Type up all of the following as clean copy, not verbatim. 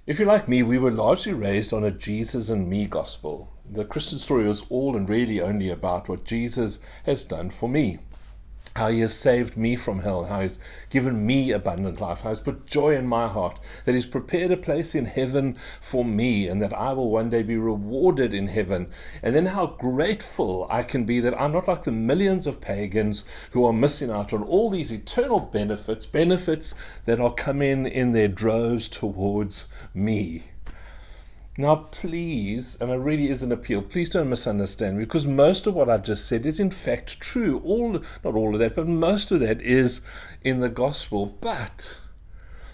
If you're like me, we were largely raised on a Jesus and me gospel. The Christian story was all and really only about what Jesus has done for me. How he has saved me from hell, how he's given me abundant life, how he's put joy in my heart, that he's prepared a place in heaven for me, and that I will one day be rewarded in heaven. And then how grateful I can be that I'm not like the millions of pagans who are missing out on all these eternal benefits that are coming in their droves towards me. Now, please, and it really is an appeal, please don't misunderstand me, because most of what I've just said is in fact true. Not all of that, but most of that is in the gospel. But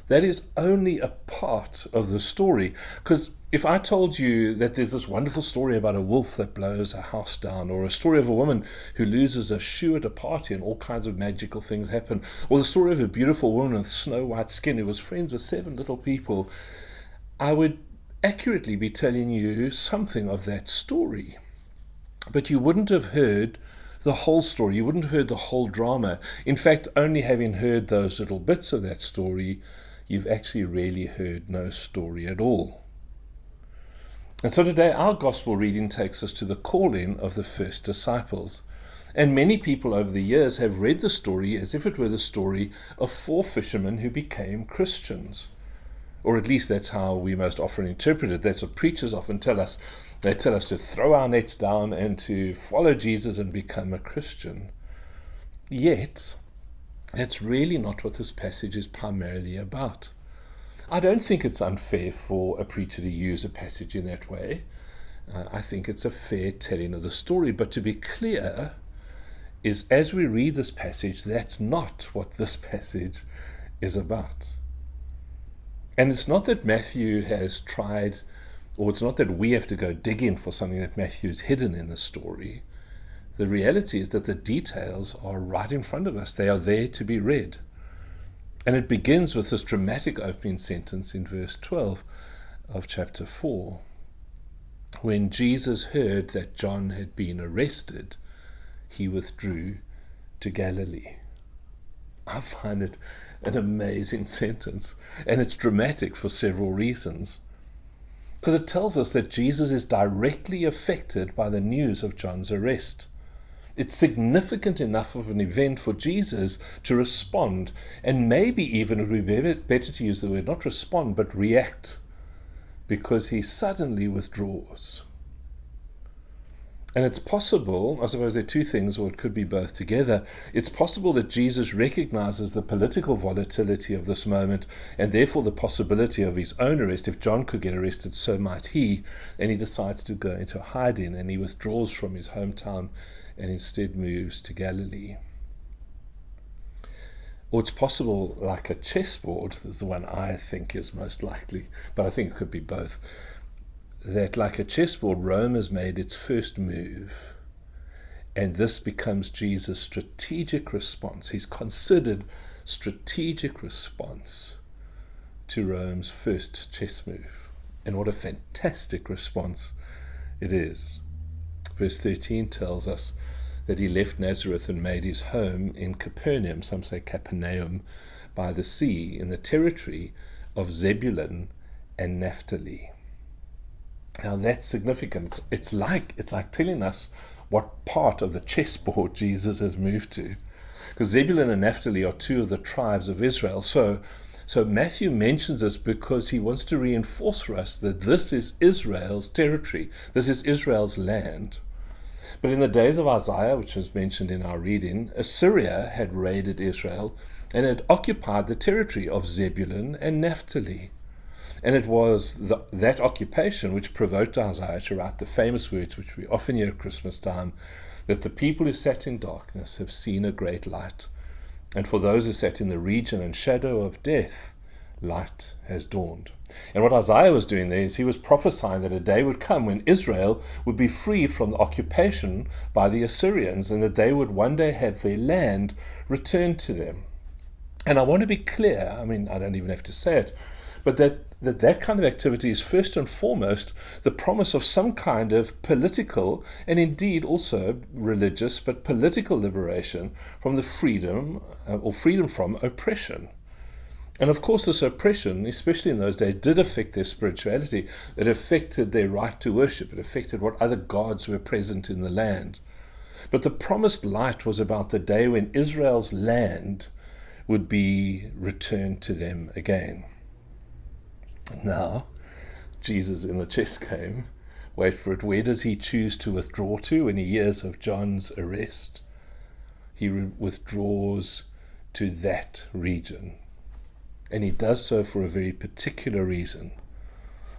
that is only a part of the story. Because if I told you that there's this wonderful story about a wolf that blows a house down, or a story of a woman who loses a shoe at a party and all kinds of magical things happen, or the story of a beautiful woman with snow white skin who was friends with 7 little people, I would accurately be telling you something of that story. But you wouldn't have heard the whole story. You wouldn't have heard the whole drama. In fact, only having heard those little bits of that story, you've actually really heard no story at all. And so today our gospel reading takes us to the calling of the first disciples. And many people over the years have read the story as if it were the story of 4 fishermen who became Christians. Or at least that's how we most often interpret it. That's what preachers often tell us. They tell us to throw our nets down and to follow Jesus and become a Christian. Yet, that's really not what this passage is primarily about. I don't think it's unfair for a preacher to use a passage in that way. I think it's a fair telling of the story. But to be clear, is as we read this passage, that's not what this passage is about. And it's not that Matthew has tried, or it's not that we have to go digging for something that Matthew's hidden in the story. The reality is that the details are right in front of us. They are there to be read. And it begins with this dramatic opening sentence in verse 12 of chapter 4. When Jesus heard that John had been arrested, he withdrew to Galilee. I find it an amazing sentence, and it's dramatic for several reasons. Because it tells us that Jesus is directly affected by the news of John's arrest. It's significant enough of an event for Jesus to respond, and maybe even it would be better to use the word not respond, but react, because he suddenly withdraws. And it's possible, I suppose there are 2 things, or it could be both together. It's possible that Jesus recognizes the political volatility of this moment, and therefore the possibility of his own arrest. If John could get arrested, so might he. And he decides to go into hiding, and he withdraws from his hometown and instead moves to Galilee. Or it's possible, like a chessboard, this is the one I think is most likely, but I think it could be both, that like a chessboard, Rome has made its first move, and this becomes Jesus' strategic response. He's considered strategic response to Rome's first chess move. And what a fantastic response it is. Verse 13 tells us that he left Nazareth and made his home in Capernaum, some say Capernaum, by the sea, in the territory of Zebulun and Naphtali. Now that's significant. It's like telling us what part of the chessboard Jesus has moved to. Because Zebulun and Naphtali are 2 of the tribes of Israel. So Matthew mentions this because he wants to reinforce for us that this is Israel's territory. This is Israel's land. But in the days of Isaiah, which was mentioned in our reading, Assyria had raided Israel and had occupied the territory of Zebulun and Naphtali. And it was that occupation which provoked Isaiah to write the famous words which we often hear at Christmas time, that the people who sat in darkness have seen a great light. And for those who sat in the region and shadow of death, light has dawned. And what Isaiah was doing there is he was prophesying that a day would come when Israel would be freed from the occupation by the Assyrians, and that they would one day have their land returned to them. And I want to be clear, I don't even have to say it, but that kind of activity is first and foremost the promise of some kind of political and indeed also religious, but political liberation from the freedom from oppression. And of course, this oppression, especially in those days, did affect their spirituality. It affected their right to worship. It affected what other gods were present in the land. But the promised light was about the day when Israel's land would be returned to them again. Now, Jesus in the chess game, wait for it, where does he choose to withdraw to when he hears of John's arrest? He withdraws to that region. And he does so for a very particular reason.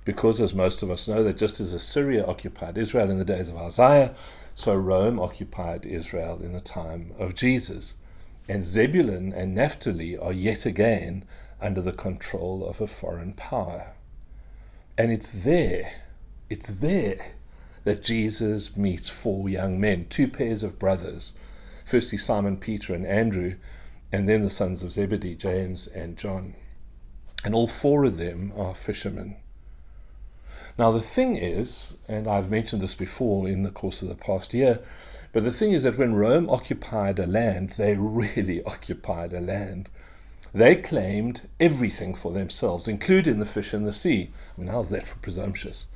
Because, as most of us know, that just as Assyria occupied Israel in the days of Isaiah, so Rome occupied Israel in the time of Jesus. And Zebulun and Naphtali are yet again under the control of a foreign power. And it's there that Jesus meets four young men, two pairs of brothers. Firstly, Simon, Peter, and Andrew, and then the sons of Zebedee, James and John. And all four of them are fishermen. Now the thing is, and I've mentioned this before in the course of the past year, but the thing is that when Rome occupied a land, they really occupied a land. They claimed everything for themselves, including the fish in the sea. I mean, how's that for presumptuous?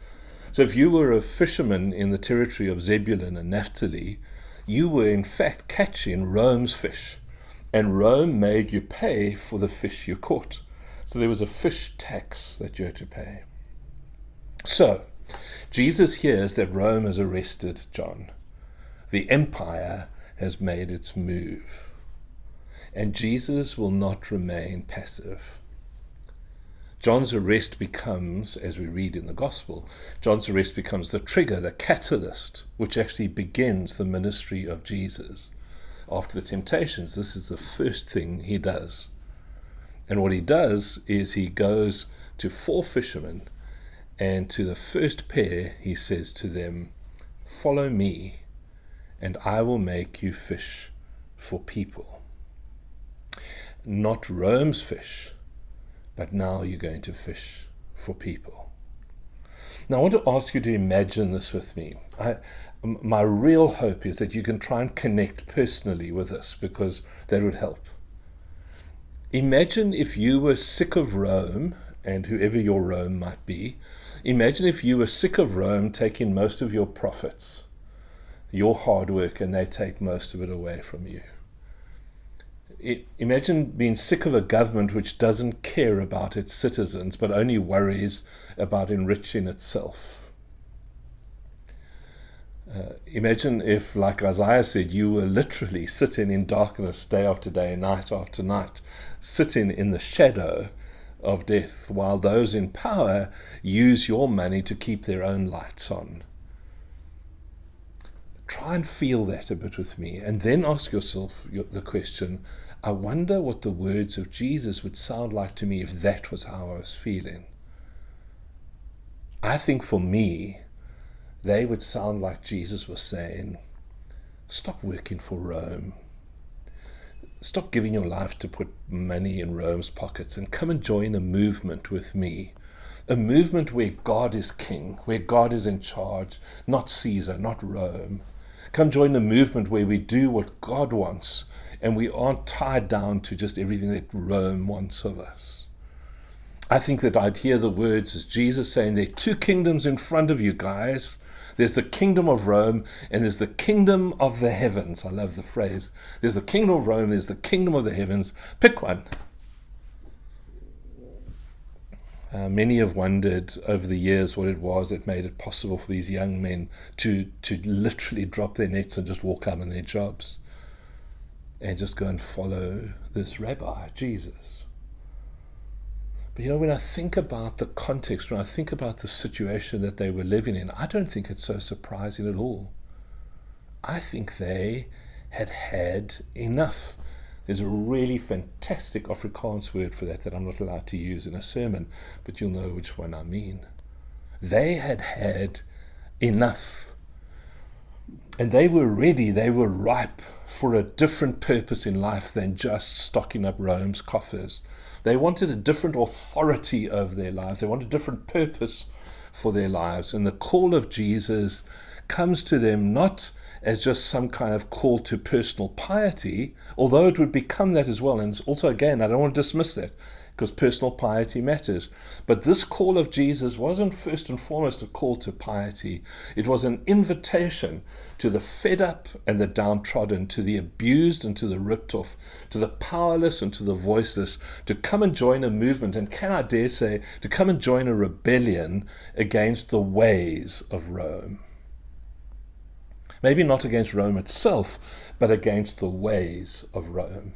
So if you were a fisherman in the territory of Zebulun and Naphtali, you were in fact catching Rome's fish, and Rome made you pay for the fish you caught. So there was a fish tax that you had to pay. So Jesus hears that Rome has arrested John. The empire has made its move. And Jesus will not remain passive. John's arrest becomes, as we read in the gospel, John's arrest becomes the trigger, the catalyst, which actually begins the ministry of Jesus. After the temptations, this is the first thing he does. And what he does is he goes to four fishermen, and to the first pair he says to them, "Follow me, and I will make you fish for people." Not Rome's fish, but now you're going to fish for people. Now I want to ask you to imagine this with me. My real hope is that you can try and connect personally with this, because that would help. Imagine if you were sick of Rome, and whoever your Rome might be, imagine if you were sick of Rome taking most of your profits, your hard work, and they take most of it away from you. Imagine being sick of a government which doesn't care about its citizens, but only worries about enriching itself. Imagine if, like Isaiah said, you were literally sitting in darkness day after day, night after night, sitting in the shadow of death, while those in power use your money to keep their own lights on. Try and feel that a bit with me, and then ask yourself the question, I wonder what the words of Jesus would sound like to me if that was how I was feeling. I think for me, they would sound like Jesus was saying, stop working for Rome. Stop giving your life to put money in Rome's pockets and come and join a movement with me. A movement where God is king, where God is in charge, not Caesar, not Rome. Come join a movement where we do what God wants and we aren't tied down to just everything that Rome wants of us. I think that I'd hear the words as Jesus saying, there are two kingdoms in front of you, guys. There's the kingdom of Rome and there's the kingdom of the heavens. I love the phrase. There's the kingdom of Rome, there's the kingdom of the heavens. Pick one. Many have wondered over the years what it was that made it possible for these young men to literally drop their nets and just walk out on their jobs and just go and follow this rabbi, Jesus. But when I think about the context, when I think about the situation that they were living in, I don't think it's so surprising at all. I think they had had enough. There's a really fantastic Afrikaans word for that I'm not allowed to use in a sermon, but you'll know which one I mean. They had had enough. And they were ready, they were ripe for a different purpose in life than just stocking up Rome's coffers. They wanted a different authority over their lives. They wanted a different purpose for their lives. And the call of Jesus comes to them not as just some kind of call to personal piety, although it would become that as well. And also, again, I don't want to dismiss that. because personal piety matters. But this call of Jesus wasn't first and foremost a call to piety. It was an invitation to the fed up and the downtrodden, to the abused and to the ripped off, to the powerless and to the voiceless, to come and join a movement, and can I dare say, to come and join a rebellion against the ways of Rome. Maybe not against Rome itself, but against the ways of Rome.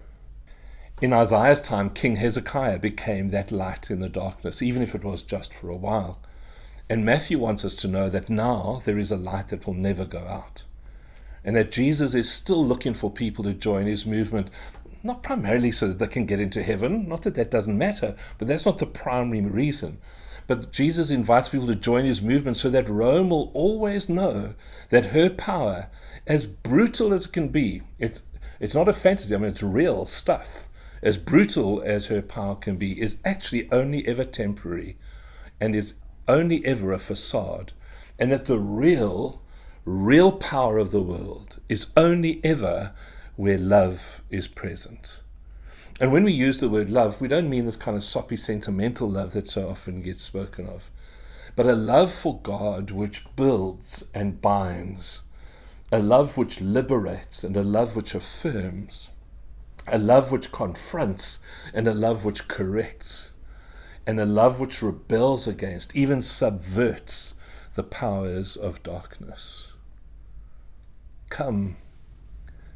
In Isaiah's time, King Hezekiah became that light in the darkness, even if it was just for a while. And Matthew wants us to know that now there is a light that will never go out, and that Jesus is still looking for people to join his movement, not primarily so that they can get into heaven, not that that doesn't matter, but that's not the primary reason. But Jesus invites people to join his movement so that Rome will always know that her power, as brutal as it can be, it's not a fantasy, I mean, it's real stuff. As brutal as her power can be, is actually only ever temporary and is only ever a facade. And that the real power of the world is only ever where love is present. And when we use the word love, we don't mean this kind of soppy, sentimental love that so often gets spoken of, but a love for God which builds and binds, a love which liberates and a love which affirms, a love which confronts and a love which corrects, and a love which rebels against, even subverts, the powers of darkness. Come,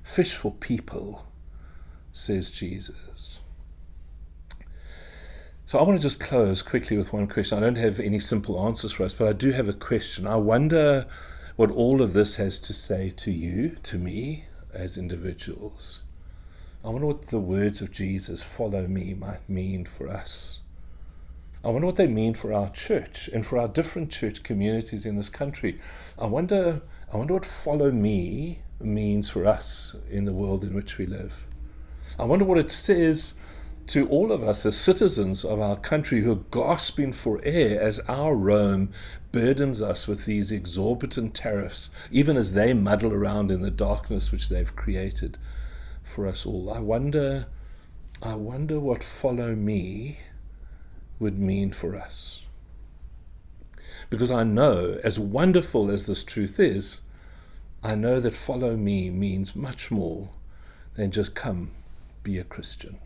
fish for people, says Jesus. So I want to just close quickly with one question. I don't have any simple answers for us, but I do have a question. I wonder what all of this has to say to you, to me, as individuals. I wonder what the words of Jesus, follow me, might mean for us. I wonder what they mean for our church and for our different church communities in this country. I wonder what follow me means for us in the world in which we live. I wonder what it says to all of us as citizens of our country who are gasping for air as our Rome burdens us with these exorbitant tariffs, even as they muddle around in the darkness which they've created for us all. I wonder what follow me would mean for us. Because I know, as wonderful as this truth is, I know that follow me means much more than just come be a Christian.